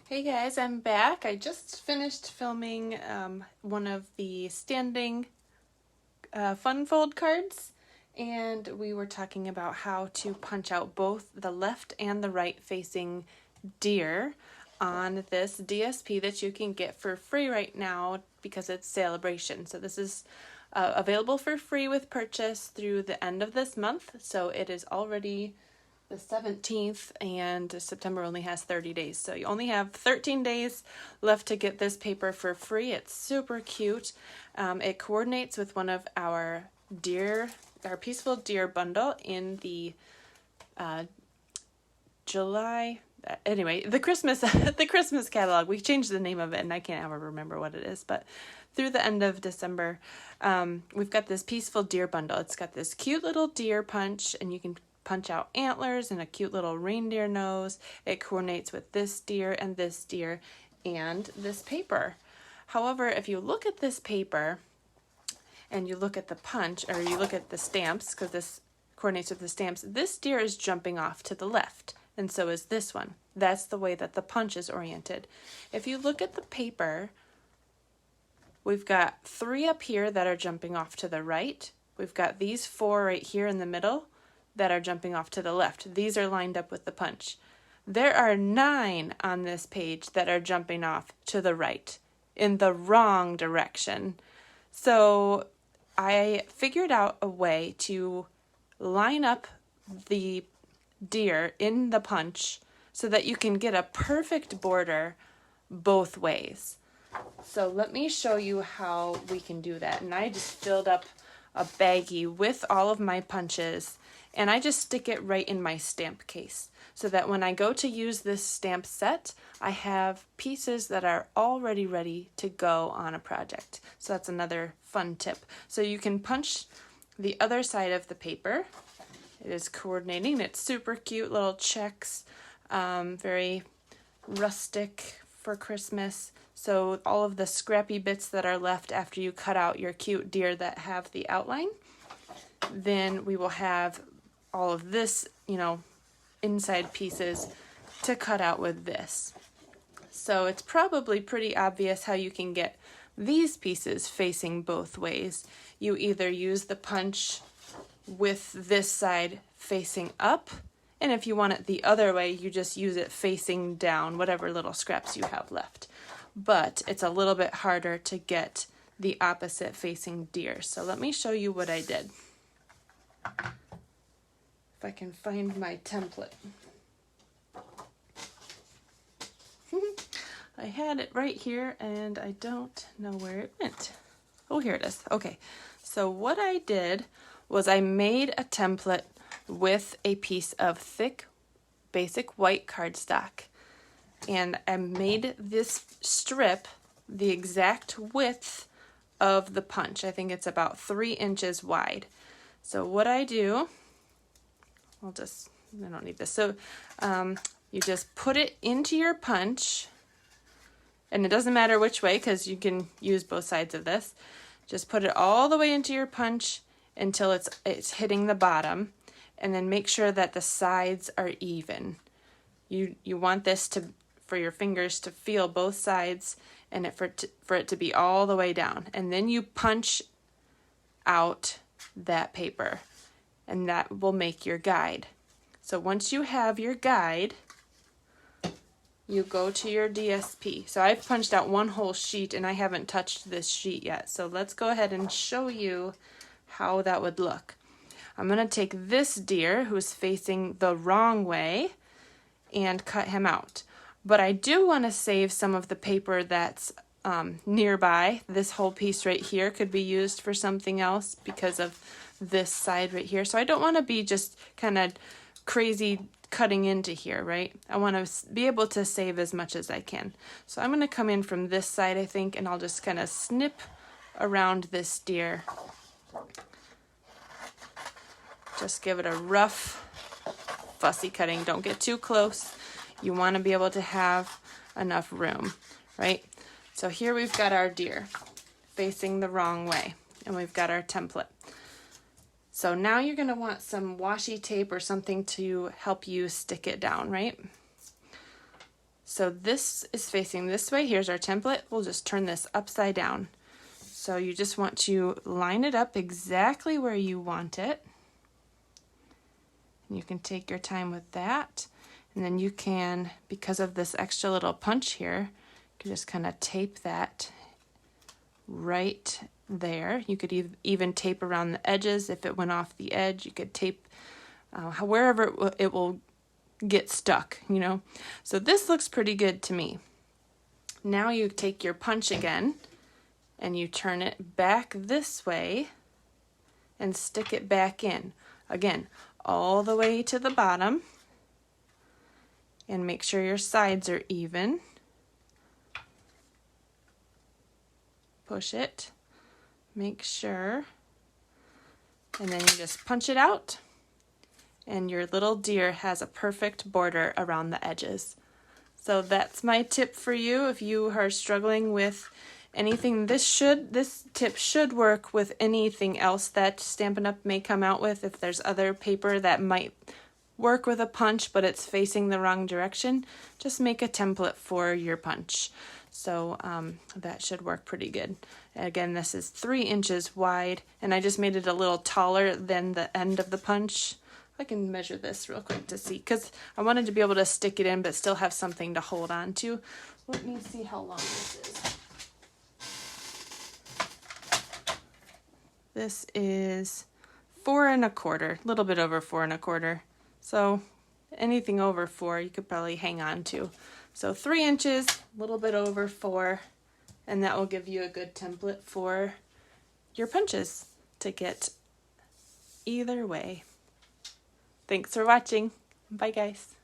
Hey guys, I'm back. I just finished filming one of the standing fun fold cards, and we were talking about how to punch out both the left and the right facing deer on this DSP that you can get for free right now because it's sale-a-bration. So this is available for free with purchase through the end of this month, so it is already the 17th, and September only has 30 days. So you only have 13 days left to get this paper for free. It's super cute. It coordinates with one of our Peaceful Deer bundle in the July, anyway, the Christmas catalog. We changed the name of it and I can't ever remember what it is, but through the end of December, we've got this Peaceful Deer bundle. It's got this cute little deer punch, and you can punch out antlers and a cute little reindeer nose. It coordinates with this deer and this paper. However, if you look at this paper and you look at the punch, or you look at the stamps, because this coordinates with the stamps, this deer is jumping off to the left, and so is this one. That's the way that the punch is oriented. If you look at the paper, we've got 3 up here that are jumping off to the right. We've got these 4 right here in the middle that are jumping off to the left. These are lined up with the punch. There are 9 on this page that are jumping off to the right in the wrong direction. So I figured out a way to line up the deer in the punch so that you can get a perfect border both ways. So let me show you how we can do that. And I just filled up a baggie with all of my punches, and I just stick it right in my stamp case so that when I go to use this stamp set, I have pieces that are already ready to go on a project. So that's another fun tip. So you can punch the other side of the paper. It is coordinating. It's super cute little checks, very rustic for Christmas. So all of the scrappy bits that are left after you cut out your cute deer that have the outline, then we will have all of this, inside pieces to cut out with this. So it's probably pretty obvious how you can get these pieces facing both ways. You either use the punch with this side facing up, and if you want it the other way, you just use it facing down, whatever little scraps you have left. But it's a little bit harder to get the opposite facing deer. So let me show you what I did. If I can find my template. I had it right here and I don't know where it went. Oh, here it is. Okay, so what I did was I made a template with a piece of thick, basic white cardstock. And I made this strip the exact width of the punch. I think it's about 3 inches wide. So what I do, I don't need this. So you just put it into your punch, and it doesn't matter which way because you can use both sides of this. Just put it all the way into your punch until it's hitting the bottom, and then make sure that the sides are even. You want this for your fingers to feel both sides, and for it to be all the way down. And then you punch out that paper, and that will make your guide. So once you have your guide, you go to your DSP. So I've punched out one whole sheet and I haven't touched this sheet yet. So let's go ahead and show you how that would look. I'm going to take this deer who's facing the wrong way and cut him out. But I do want to save some of the paper that's nearby. This whole piece right here could be used for something else because of this side right here. So I don't want to be just kind of crazy cutting into here, right? I want to be able to save as much as I can. So I'm going to come in from this side, I think, and I'll just kind of snip around this deer. Just give it a rough, fussy cutting. Don't get too close. You want to be able to have enough room, right? So here we've got our deer facing the wrong way, and we've got our template. So now you're going to want some washi tape or something to help you stick it down, right? So this is facing this way. Here's our template. We'll just turn this upside down. So you just want to line it up exactly where you want it. And you can take your time with that. And then you can, because of this extra little punch here, you can just kind of tape that right there. You could even tape around the edges. If it went off the edge, you could tape wherever it will get stuck, you know. So this looks pretty good to me. Now you take your punch again and you turn it back this way and stick it back in. Again, all the way to the bottom, and make sure your sides are even. Push it, make sure, and then you just punch it out, and your little deer has a perfect border around the edges. So that's my tip for you if you are struggling with anything. This tip should work with anything else that Stampin' Up! May come out with. If there's other paper that might work with a punch but it's facing the wrong direction, just make a template for your punch. So that should work pretty good. Again, this is 3 inches wide, and I just made it a little taller than the end of the punch. I can measure this real quick to see, because I wanted to be able to stick it in but still have something to hold on to. Let me see how long this is. This is 4 1/4, a little bit over 4 1/4. So anything over 4 you could probably hang on to. So 3 inches, a little bit over 4, and that will give you a good template for your punches to get either way. Thanks for watching. Bye guys.